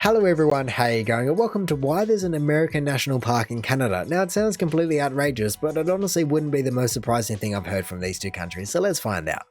Hello everyone, how you going, and welcome to why there's an American national park in Canada. Now it sounds completely outrageous, but it honestly wouldn't be the most surprising thing I've heard from these two countries, so let's find out.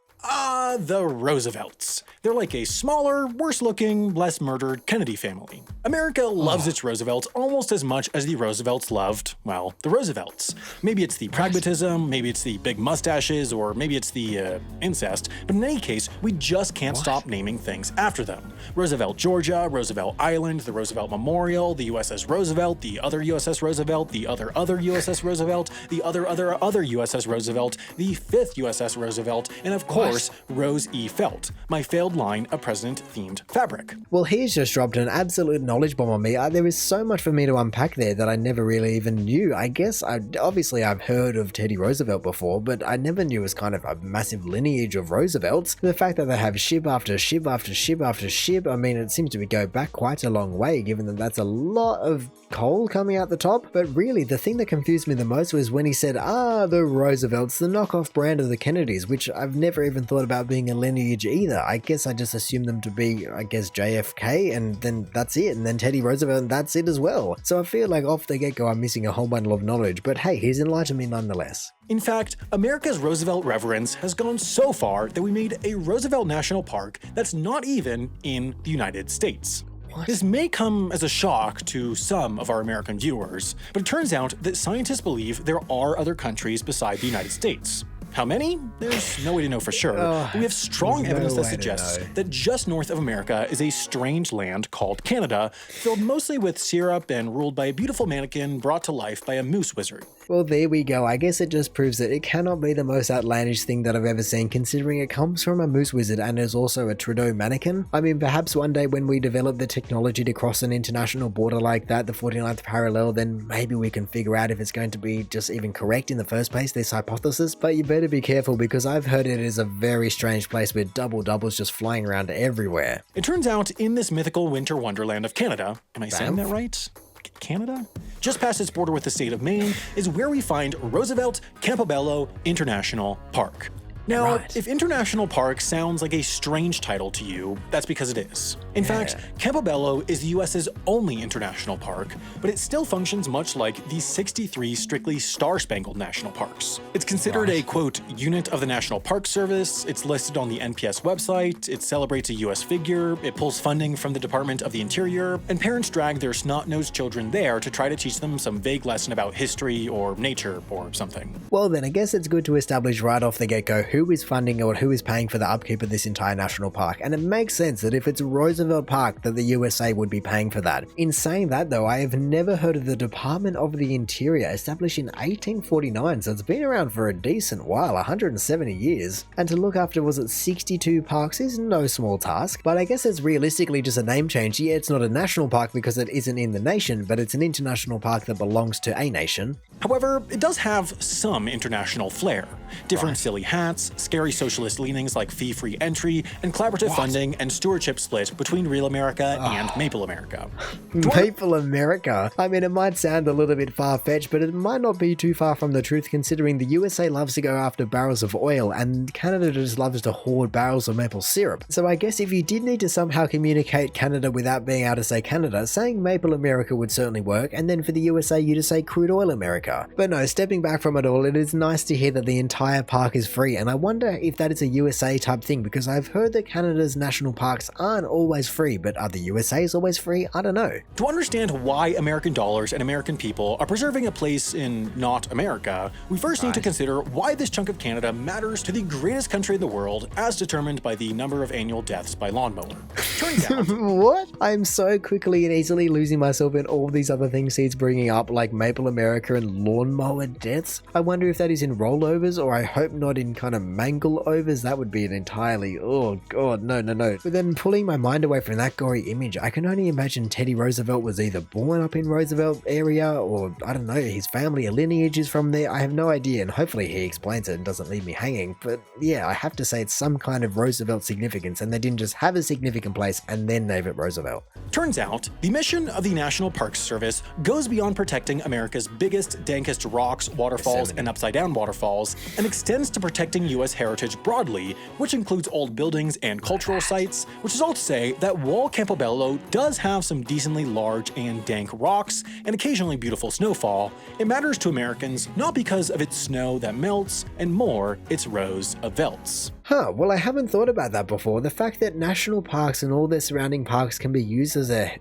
The Roosevelts. They're like a smaller, worse-looking, less murdered Kennedy family. America loves its Roosevelts almost as much as the Roosevelts loved, well, the Roosevelts. Maybe it's the pragmatism, maybe it's the big mustaches, or maybe it's the, incest, but in any case, we just can't stop naming things after them. Roosevelt, Georgia, Roosevelt Island, the Roosevelt Memorial, the USS Roosevelt, the other USS Roosevelt, the other USS Roosevelt, the other USS Roosevelt, the fifth USS Roosevelt, and of course, Rose E. Felt, my failed line of president-themed fabric. Well, he's just dropped an absolute knowledge bomb on me. There is so much for me to unpack there that I never really even knew. I guess, obviously I've heard of Teddy Roosevelt before, but I never knew it was kind of a massive lineage of Roosevelts. The fact that they have ship after ship after ship after ship, I mean, it seems to go back quite a long way, given that that's a lot of coal coming out the top. But really, the thing that confused me the most was when he said, the Roosevelts, the knockoff brand of the Kennedys, which I've never even thought about being a lineage either. I guess I just assumed them to be, JFK, and then that's it, and then Teddy Roosevelt, and that's it as well. So I feel like off the get-go I'm missing a whole bundle of knowledge, but hey, he's enlightened me nonetheless. In fact, America's Roosevelt reverence has gone so far that we made a Roosevelt National Park that's not even in the United States. This may come as a shock to some of our American viewers, but it turns out that scientists believe there are other countries beside the United States. How many? There's no way to know for sure, but we have strong evidence that suggests that just north of America is a strange land called Canada, filled mostly with syrup and ruled by a beautiful mannequin brought to life by a moose wizard. Well, there we go. I guess it just proves that it cannot be the most outlandish thing that I've ever seen, considering it comes from a moose wizard and is also a Trudeau mannequin. I mean, perhaps one day when we develop the technology to cross an international border like that, the 49th parallel, then maybe we can figure out if it's going to be just even correct in the first place, this hypothesis. But you better be careful, because I've heard it is a very strange place with doubles just flying around everywhere. It turns out in this mythical winter wonderland of Canada, am I saying that right? Canada? Just past its border with the state of Maine is where we find Roosevelt Campobello International Park. Now, if International Park sounds like a strange title to you, that's because it is. In fact, Campobello is the US's only international park, but it still functions much like the 63 strictly star-spangled national parks. It's considered a, quote, unit of the National Park Service, it's listed on the NPS website, it celebrates a US figure, it pulls funding from the Department of the Interior, and parents drag their snot-nosed children there to try to teach them some vague lesson about history or nature or something. Well then, I guess it's good to establish right off the get-go who is funding or who is paying for the upkeep of this entire national park, and it makes sense that if it's Roosevelt Park that the USA would be paying for that. In saying that though, I have never heard of the Department of the Interior, established in 1849, so it's been around for a decent while, 170 years, and to look after, was it 62 parks, is no small task, but I guess it's realistically just a name change. Yeah, it's not a national park because it isn't in the nation, but it's an international park that belongs to a nation. However, it does have some international flair. Different silly hats, scary socialist leanings like fee-free entry, and collaborative funding and stewardship split between Real America and Maple America. Maple America? I mean, it might sound a little bit far-fetched, but it might not be too far from the truth, considering the USA loves to go after barrels of oil, and Canada just loves to hoard barrels of maple syrup. So I guess if you did need to somehow communicate Canada without being able to say Canada, saying Maple America would certainly work, and then for the USA you just say Crude Oil America. But no, stepping back from it all, it is nice to hear that the entire park is free, and I wonder if that is a USA type thing, because I've heard that Canada's national parks aren't always free, but are the USA's always free? I don't know. To understand why American dollars and American people are preserving a place in not America, we first need to consider why this chunk of Canada matters to the greatest country in the world, as determined by the number of annual deaths by lawnmower. Turns out... What? I'm so quickly and easily losing myself in all these other things he's bringing up, like Maple America and lawnmower deaths. I wonder if that is in rollovers, or I hope not in kind of mangle overs. That would be an entirely, oh god, no. But then pulling my mind away from that gory image, I can only imagine Teddy Roosevelt was either born up in Roosevelt area, or I don't know, his family or lineage is from there. I have no idea, and hopefully he explains it and doesn't leave me hanging. But yeah, I have to say it's some kind of Roosevelt significance, and they didn't just have a significant place and then name it Roosevelt. Turns out, the mission of the National Park Service goes beyond protecting America's biggest dankest rocks, waterfalls, and upside-down waterfalls, and extends to protecting U.S. heritage broadly, which includes old buildings and cultural sites, which is all to say that while Campobello does have some decently large and dank rocks, and occasionally beautiful snowfall, it matters to Americans not because of its snow that melts, and more its rows of velts. Huh, well I haven't thought about that before. The fact that national parks and all their surrounding parks can be used as a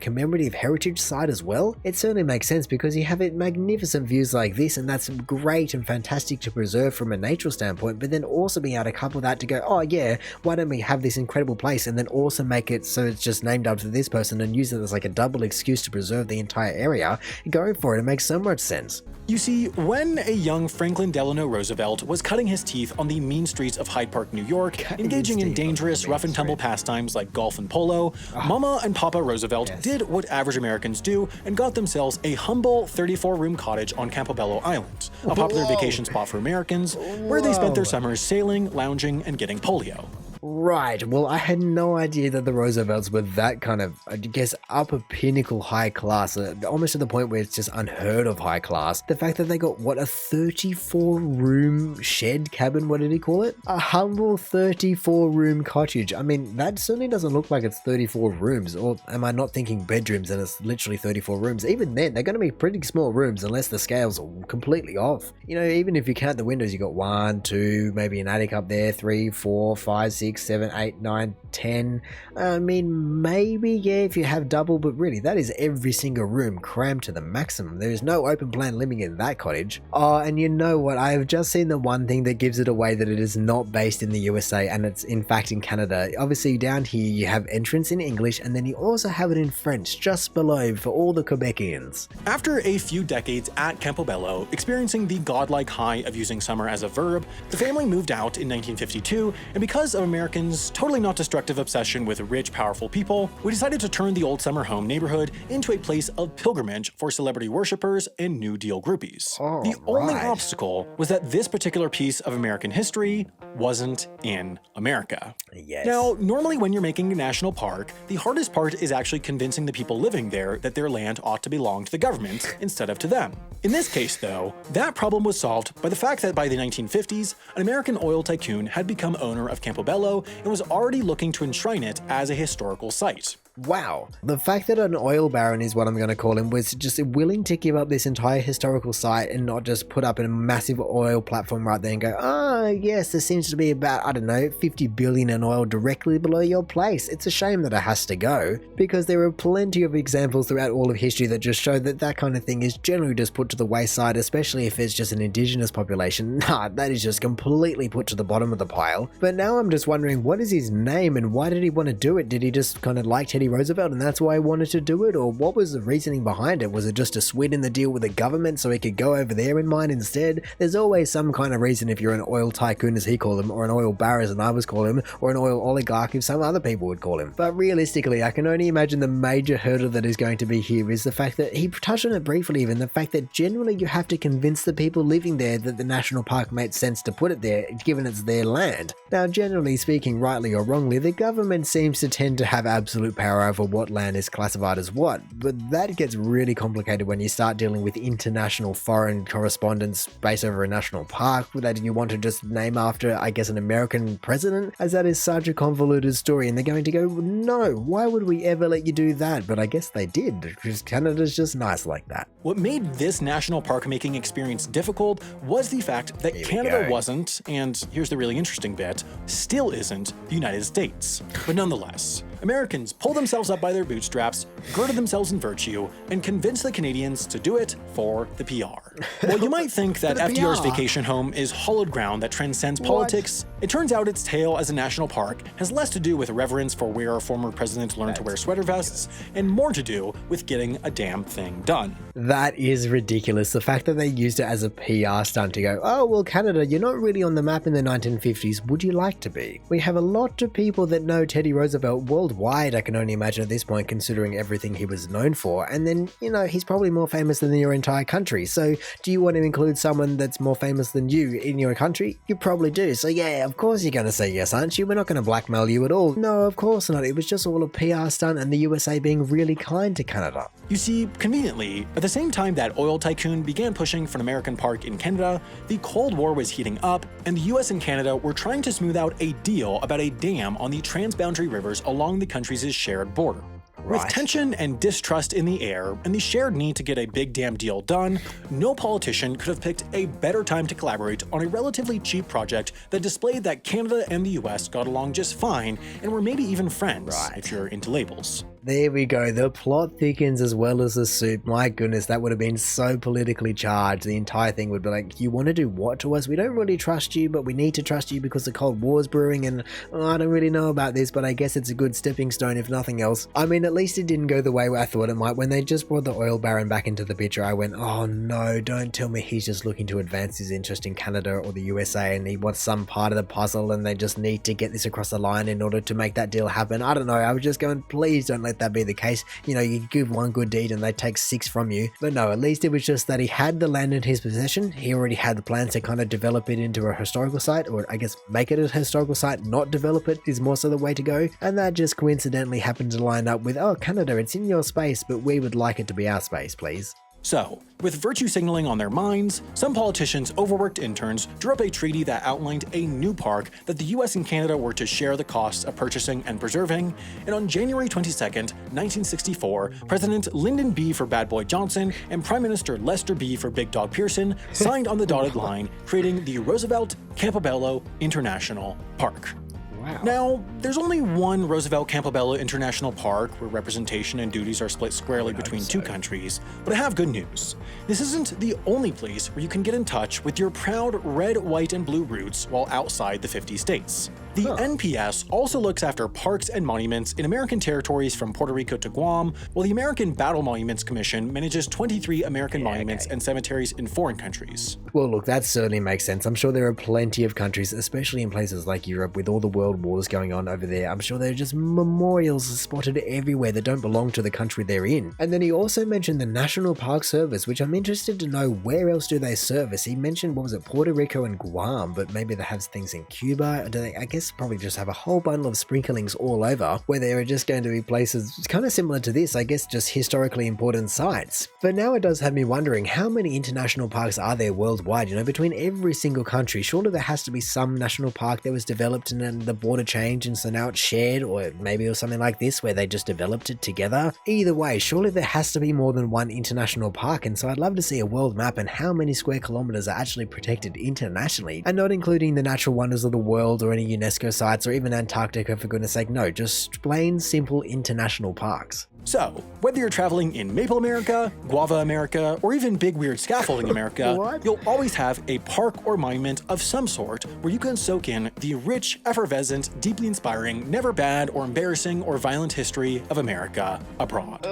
commemorative heritage site as well, it certainly makes sense because you have magnificent views like this, and that's great and fantastic to preserve from a natural standpoint, but then also being able to couple that to go, oh yeah, why don't we have this incredible place and then also make it so it's just named after this person and use it as like a double excuse to preserve the entire area. Go for it, it makes so much sense. You see, when a young Franklin Delano Roosevelt was cutting his teeth on the mean streets of Hyde Park, New York, engaging in dangerous rough-and-tumble pastimes like golf and polo, Mama and Papa Roosevelt did what average Americans do and got themselves a humble 34-room cottage on Campobello Island, a popular vacation spot for Americans, where they spent their summers sailing, lounging, and getting polio. Right, well I had no idea that the Roosevelts were that kind of, I guess, upper pinnacle high class, almost to the point where it's just unheard of high class. The fact that they got, what, a 34-room shed cabin, what did he call it? A humble 34-room cottage. I mean, that certainly doesn't look like it's 34 rooms, or am I not thinking bedrooms and it's literally 34 rooms? Even then, they're going to be pretty small rooms unless the scales are completely off. You know, even if you count the windows, you got 1, 2, maybe an attic up there, 3, 4, 5, 6, 7, 8, 9, 10. I mean, maybe, yeah, if you have double, but really, that is every single room crammed to the maximum. There is no open plan living in that cottage. Oh, and you know what? I have just seen the one thing that gives it away that it is not based in the USA, and it's in fact in Canada. Obviously, down here, you have entrance in English, and then you also have it in French, just below for all the Quebecians. After a few decades at Campobello, experiencing the godlike high of using summer as a verb, the family moved out in 1952, and because of Americans' totally not destructive obsession with rich, powerful people, we decided to turn the old summer home neighborhood into a place of pilgrimage for celebrity worshippers and New Deal groupies. The only obstacle was that this particular piece of American history wasn't in America. Yes. Now, normally when you're making a national park, the hardest part is actually convincing the people living there that their land ought to belong to the government instead of to them. In this case, though, that problem was solved by the fact that by the 1950s, an American oil tycoon had become owner of Campobello and was already looking to enshrine it as a historical site. Wow. The fact that an oil baron is what I'm going to call him was just willing to give up this entire historical site and not just put up a massive oil platform right there and go, oh yes, there seems to be about, I don't know, 50 billion in oil directly below your place. It's a shame that it has to go, because there are plenty of examples throughout all of history that just show that that kind of thing is generally just put to the wayside, especially if it's just an indigenous population. Nah, that is just completely put to the bottom of the pile. But now I'm just wondering, what is his name and why did he want to do it? Did he just kind of like Teddy Roosevelt and that's why he wanted to do it, or what was the reasoning behind it? Was it just to sweeten the deal with the government so he could go over there in mine instead? There's always some kind of reason if you're an oil tycoon, as he called him, or an oil baron as I was calling him, or an oil oligarch if some other people would call him. But realistically, I can only imagine the major hurdle that is going to be here is the fact that he touched on it briefly, even the fact that generally you have to convince the people living there that the national park made sense to put it there, given it's their land. Now, generally speaking, rightly or wrongly, the government seems to tend to have absolute power over what land is classified as what, but that gets really complicated when you start dealing with international foreign correspondence based over a national park that you want to just name after, I guess, an American president, as that is such a convoluted story, and they're going to go, no, why would we ever let you do that? But I guess they did, because Canada's just nice like that. What made this national park making experience difficult was the fact that Canada wasn't, and here's the really interesting bit, still isn't the United States. But nonetheless, Americans pulled themselves up by their bootstraps, girded themselves in virtue, and convinced the Canadians to do it for the PR. Well, you might think that FDR's vacation home is hollowed ground that transcends politics. It turns out its tale as a national park has less to do with reverence for where our former president learned to wear sweater vests, and more to do with getting a damn thing done. That is ridiculous. The fact that they used it as a PR stunt to go, oh, well, Canada, you're not really on the map in the 1950s. Would you like to be? We have a lot of people that know Teddy Roosevelt worldwide worldwide, I can only imagine at this point, considering everything he was known for. And then, he's probably more famous than your entire country. So do you want to include someone that's more famous than you in your country? You probably do. So yeah, of course you're going to say yes, aren't you? We're not going to blackmail you at all. No, of course not. It was just all a PR stunt and the USA being really kind to Canada. You see, conveniently, at the same time that oil tycoon began pushing for an American park in Canada, the Cold War was heating up, and the US and Canada were trying to smooth out a deal about a dam on the transboundary rivers along the countries' shared border. With tension and distrust in the air, and the shared need to get a big damn deal done, no politician could have picked a better time to collaborate on a relatively cheap project that displayed that Canada and the US got along just fine and were maybe even friends, if you're into labels. There we go, the plot thickens as well as the soup. My goodness, that would have been so politically charged. The entire thing would be like, you want to do what to us? We don't really trust you, but we need to trust you because the Cold War's brewing, and I don't really know about this, but I guess it's a good stepping stone if nothing else. I mean, at least it didn't go the way I thought it might. When they just brought the oil baron back into the picture, I went, oh no, don't tell me he's just looking to advance his interest in Canada or the USA and he wants some part of the puzzle and they just need to get this across the line in order to make that deal happen. I don't know, I was just going, please don't let that be the case. You give one good deed and they take 6 from you. But no, at least it was just that he had the land in his possession. He already had the plans to kind of develop it into a historical site, or I guess make it a historical site, not develop it is more so the way to go. And that just coincidentally happened to line up with, oh, Canada, it's in your space, but we would like it to be our space, please. So, with virtue signaling on their minds, some politicians' overworked interns drew up a treaty that outlined a new park that the US and Canada were to share the costs of purchasing and preserving, and on January 22nd, 1964, President Lyndon B. for Bad Boy Johnson and Prime Minister Lester B. for Big Dog Pearson signed on the dotted line, creating the Roosevelt-Campobello International Park. Wow. Now, there's only one Roosevelt-Campobello International Park where representation and duties are split squarely between two countries, but I have good news. This isn't the only place where you can get in touch with your proud red, white, and blue roots while outside the 50 states. The NPS also looks after parks and monuments in American territories from Puerto Rico to Guam, while the American Battle Monuments Commission manages 23 American monuments and cemeteries in foreign countries. Well, look, that certainly makes sense. I'm sure there are plenty of countries, especially in places like Europe, with all the world wars going on over there. I'm sure there are just memorials spotted everywhere that don't belong to the country they're in. And then he also mentioned the National Park Service, which I'm interested to know where else do they service. He mentioned, what was it, Puerto Rico and Guam, but maybe they have things in Cuba. Do they, I guess, probably just have a whole bundle of sprinklings all over, where there are just going to be places kind of similar to this, I guess, just historically important sites. But now it does have me wondering, how many international parks are there worldwide? Between every single country, surely there has to be some national park that was developed and then the border changed and so now it's shared, or maybe it was something like this where they just developed it together. Either way, surely there has to be more than one international park, and so I'd love to see a world map and how many square kilometers are actually protected internationally, and not including the natural wonders of the world or any UNESCO sites or even Antarctica, for goodness sake. No, just plain simple international parks. So, whether you're traveling in Maple America, Guava America, or even Big Weird Scaffolding America, you'll always have a park or monument of some sort where you can soak in the rich, effervescent, deeply inspiring, never bad or embarrassing or violent history of America abroad.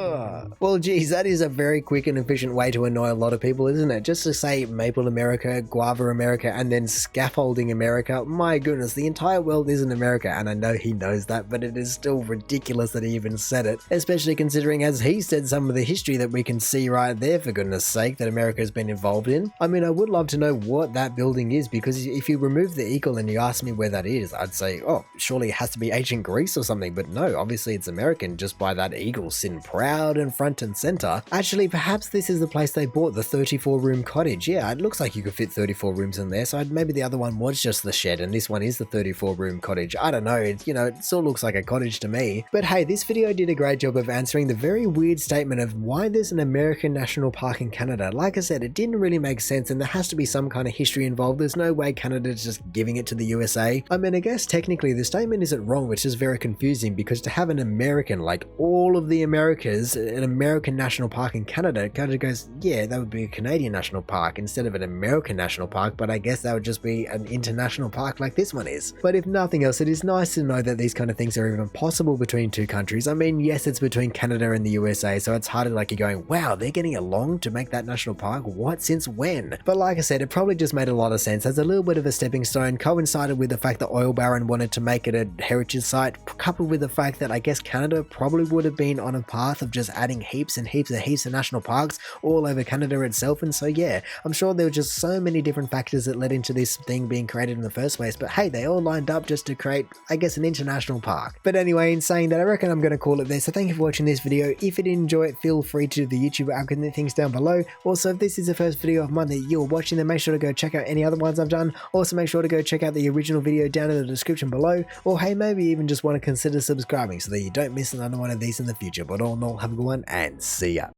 Well, geez, that is a very quick and efficient way to annoy a lot of people, isn't it? Just to say Maple America, Guava America, and then Scaffolding America. My goodness, the entire world isn't America, and I know he knows that, but it is still ridiculous that he even said it, especially considering, as he said, some of the history that we can see right there, for goodness sake, that America has been involved in. I mean, I would love to know what that building is, because if you remove the eagle and you ask me where that is, I'd say, oh, surely it has to be ancient Greece or something, but no, obviously it's American just by that eagle sitting proud and front and center. Actually, perhaps this is the place they bought the 34-room cottage. Yeah, it looks like you could fit 34 rooms in there, so maybe the other one was just the shed and this one is the 34-room cottage. I don't know, it still looks like a cottage to me. But hey, this video did a great job of answering the very weird statement of why there's an American national park in Canada. Like I said, it didn't really make sense, and there has to be some kind of history involved. There's no way Canada's just giving it to the USA. I mean, I guess technically the statement isn't wrong, which is very confusing, because to have an American, like all of the Americas, an American national park in Canada, it kind of goes, yeah, that would be a Canadian national park instead of an American national park, but I guess that would just be an international park like this one is. But if nothing else, it is nice to know that these kind of things are even possible between two countries. I mean, yes, it's between Canada and the USA, so it's harder, like, you're going, wow, they're getting along to make that national park? What? Since when? But like I said, it probably just made a lot of sense as a little bit of a stepping stone, coincided with the fact that Oil Baron wanted to make it a heritage site, coupled with the fact that I guess Canada probably would have been on a path of just adding heaps and heaps of national parks all over Canada itself. And so yeah, I'm sure there were just so many different factors that led into this thing being created in the first place, but hey, they all lined up just to create, I guess, an international park. But anyway, in saying that, I reckon I'm going to call it there. So thank you for watching this video. If you did enjoy it, feel free to do the YouTube algorithm things down below. Also, if this is the first video of mine that you're watching, then make sure to go check out any other ones I've done. Also, make sure to go check out the original video down in the description below, or hey, maybe even just want to consider subscribing so that you don't miss another one of these in the future. But all in all, have a good one and see ya.